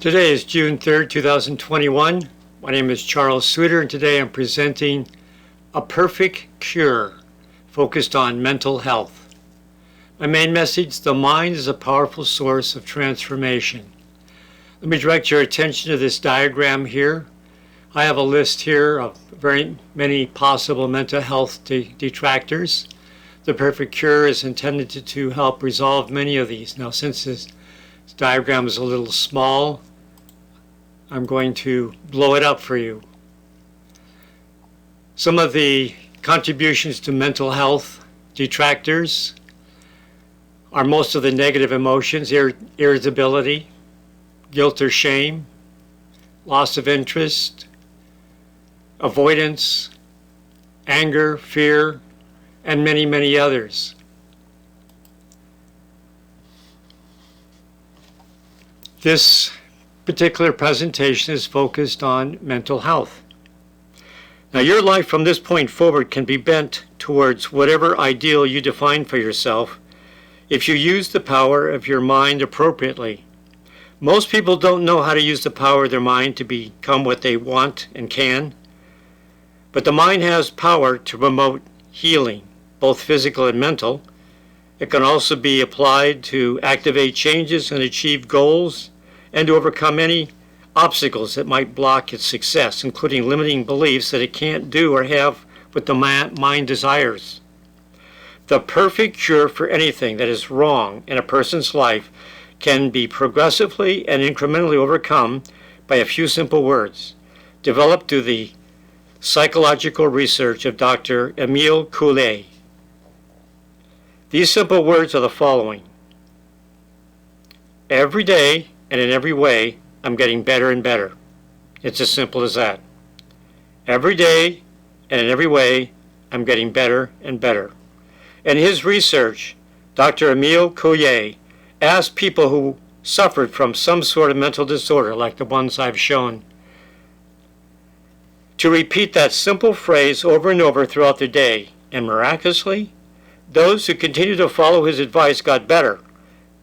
Today is June 3rd, 2021. My name is Charles Suiter, and today I'm presenting A Perfect Cure, focused on mental health. My main message: the mind is a powerful source of transformation. Let me direct your attention to this diagram here. I have a list here of very many possible mental health detractors. The Perfect Cure is intended to help resolve many of these. Now, since this diagram is a little small, I'm going to blow it up for you. Some of the contributions to mental health detractors are most of the negative emotions: irritability, guilt or shame, loss of interest, avoidance, anger, fear, and many, many others. This particular presentation is focused on mental health. Now, your life from this point forward can be bent towards whatever ideal you define for yourself if you use the power of your mind appropriately. Most people don't know how to use the power of their mind to become what they want and can, but the mind has power to promote healing, both physical and mental. It can also be applied to activate changes and achieve goals, and to overcome any obstacles that might block its success, including limiting beliefs that it can't do or have what the mind desires. The perfect cure for anything that is wrong in a person's life can be progressively and incrementally overcome by a few simple words, developed through the psychological research of Dr. Emile Coue. These simple words are the following: every day and in every way, I'm getting better and better. It's as simple as that. Every day and in every way, I'm getting better and better. In his research, Dr. Emile Coue asked people who suffered from some sort of mental disorder, like the ones I've shown, to repeat that simple phrase over and over throughout the day. And miraculously, those who continued to follow his advice got better,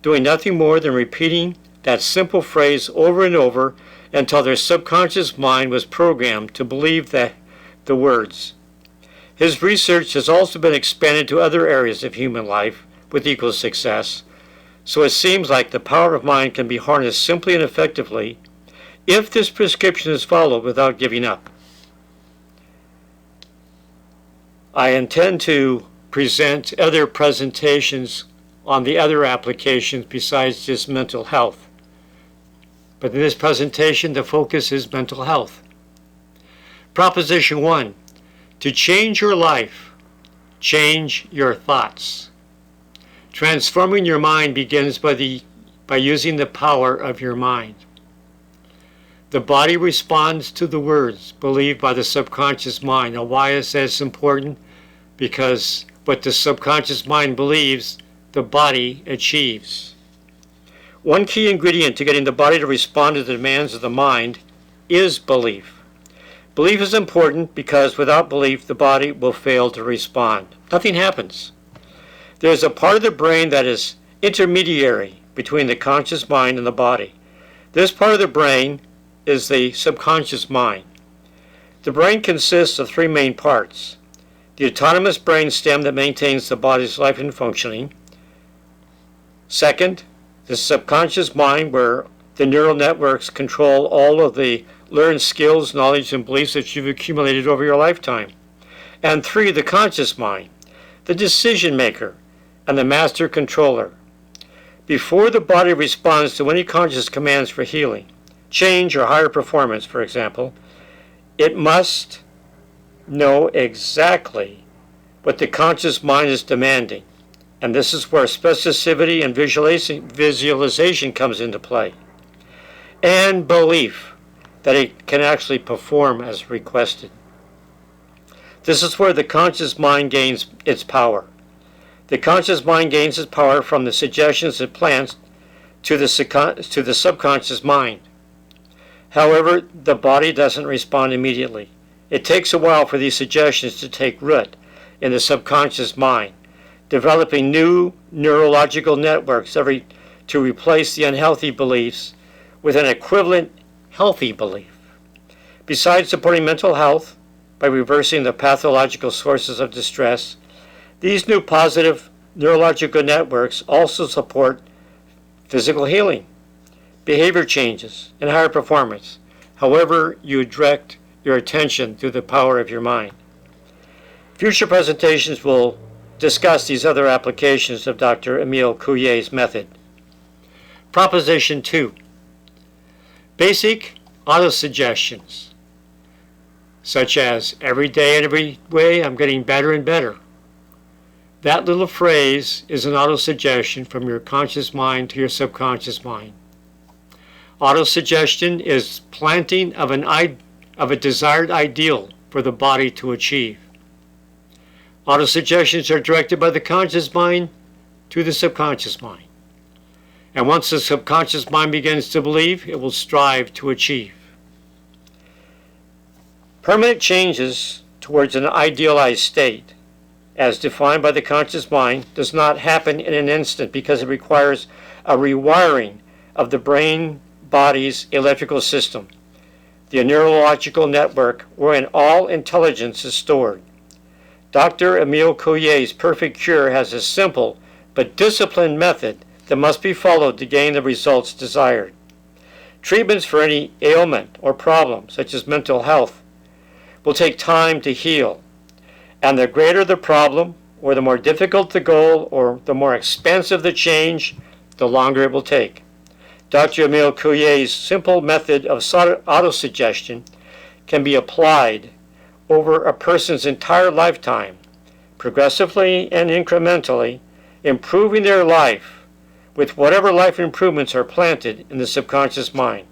doing nothing more than repeating that simple phrase over and over until their subconscious mind was programmed to believe the words. His research has also been expanded to other areas of human life with equal success, so it seems like the power of mind can be harnessed simply and effectively if this prescription is followed without giving up. I intend to present other presentations on the other applications besides just mental health. But in this presentation, the focus is mental health. Proposition 1, to change your life, change your thoughts. Transforming your mind begins by using the power of your mind. The body responds to the words believed by the subconscious mind. Now, why is this important? Because what the subconscious mind believes, the body achieves. One key ingredient to getting the body to respond to the demands of the mind is belief. Belief is important because without belief, the body will fail to respond. Nothing happens. There is a part of the brain that is intermediary between the conscious mind and the body. This part of the brain is the subconscious mind. The brain consists of three main parts: the autonomous brain stem that maintains the body's life and functioning. Second, the subconscious mind, where the neural networks control all of the learned skills, knowledge, and beliefs that you've accumulated over your lifetime. And 3, the conscious mind, the decision maker and the master controller. Before the body responds to any conscious commands for healing, change, or higher performance, for example, it must know exactly what the conscious mind is demanding. And this is where specificity and visualization comes into play, and belief that it can actually perform as requested. This is where the conscious mind gains its power. The conscious mind gains its power from the suggestions it plants to the subconscious mind. However, the body doesn't respond immediately. It takes a while for these suggestions to take root in the subconscious mind, developing new neurological networks to replace the unhealthy beliefs with an equivalent healthy belief. Besides supporting mental health by reversing the pathological sources of distress, these new positive neurological networks also support physical healing, behavior changes, and higher performance, however you direct your attention through the power of your mind. Future presentations will discuss these other applications of Dr. Emile Coue's method. Proposition 2. Basic autosuggestions, such as every day and every way I'm getting better and better. That little phrase is an autosuggestion from your conscious mind to your subconscious mind. Autosuggestion is planting of a desired ideal for the body to achieve. Autosuggestions are directed by the conscious mind to the subconscious mind. And once the subconscious mind begins to believe, it will strive to achieve. Permanent changes towards an idealized state, as defined by the conscious mind, does not happen in an instant because it requires a rewiring of the brain-body's electrical system, the neurological network wherein all intelligence is stored. Dr. Emile Coue's perfect cure has a simple but disciplined method that must be followed to gain the results desired. Treatments for any ailment or problem, such as mental health, will take time to heal, and the greater the problem, or the more difficult the goal, or the more expensive the change, the longer it will take. Dr. Emile Coue's simple method of autosuggestion can be applied over a person's entire lifetime, progressively and incrementally, improving their life with whatever life improvements are planted in the subconscious mind.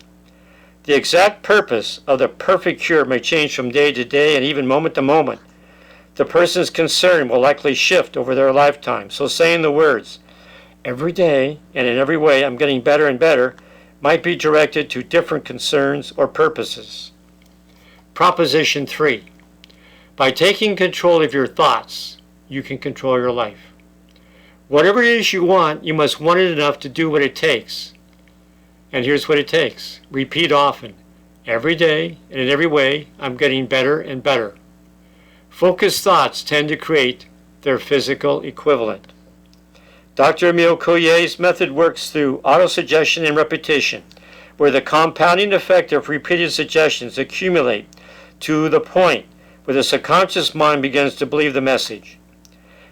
The exact purpose of the perfect cure may change from day to day and even moment to moment. The person's concern will likely shift over their lifetime, so saying the words, every day and in every way I'm getting better and better, might be directed to different concerns or purposes. Proposition 3. By taking control of your thoughts, you can control your life. Whatever it is you want, you must want it enough to do what it takes. And here's what it takes. Repeat often. Every day and in every way, I'm getting better and better. Focused thoughts tend to create their physical equivalent. Dr. Emile Coue's method works through autosuggestion and repetition, where the compounding effect of repeated suggestions accumulate to the point where the subconscious mind begins to believe the message.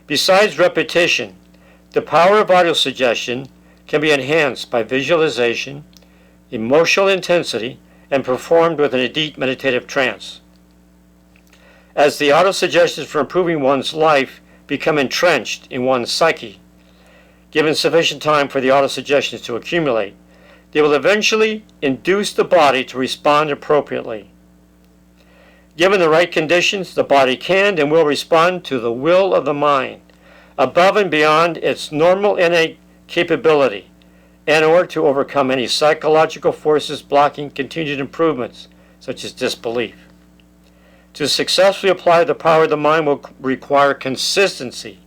Besides repetition, the power of autosuggestion can be enhanced by visualization, emotional intensity, and performed with a deep meditative trance. As the autosuggestions for improving one's life become entrenched in one's psyche, given sufficient time for the autosuggestions to accumulate, they will eventually induce the body to respond appropriately. Given the right conditions, the body can and will respond to the will of the mind, above and beyond its normal innate capability, in order to overcome any psychological forces blocking continued improvements, such as disbelief. To successfully apply the power of the mind will require consistency,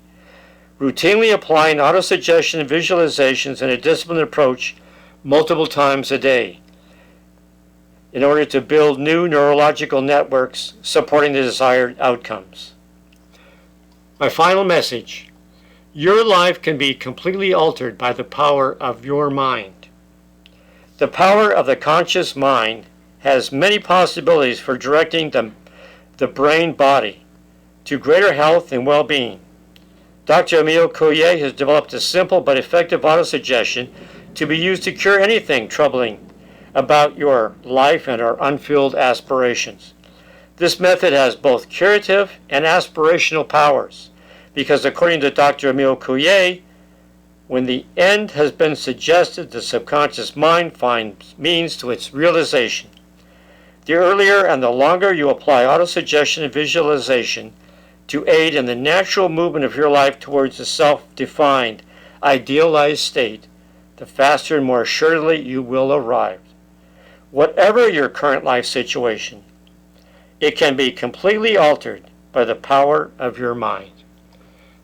routinely applying autosuggestion and visualizations in a disciplined approach multiple times a day in order to build new neurological networks supporting the desired outcomes. My final message. Your life can be completely altered by the power of your mind. The power of the conscious mind has many possibilities for directing the brain-body to greater health and well-being. Dr. Emile Coue has developed a simple but effective autosuggestion to be used to cure anything troubling about your life and our unfulfilled aspirations. This method has both curative and aspirational powers, because according to Dr. Emile Coue, when the end has been suggested, the subconscious mind finds means to its realization. The earlier and the longer you apply autosuggestion and visualization to aid in the natural movement of your life towards a self-defined, idealized state, the faster and more assuredly you will arrive. Whatever your current life situation, it can be completely altered by the power of your mind.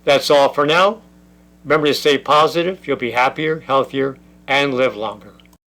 That's all for now. Remember to stay positive, you'll be happier, healthier, and live longer.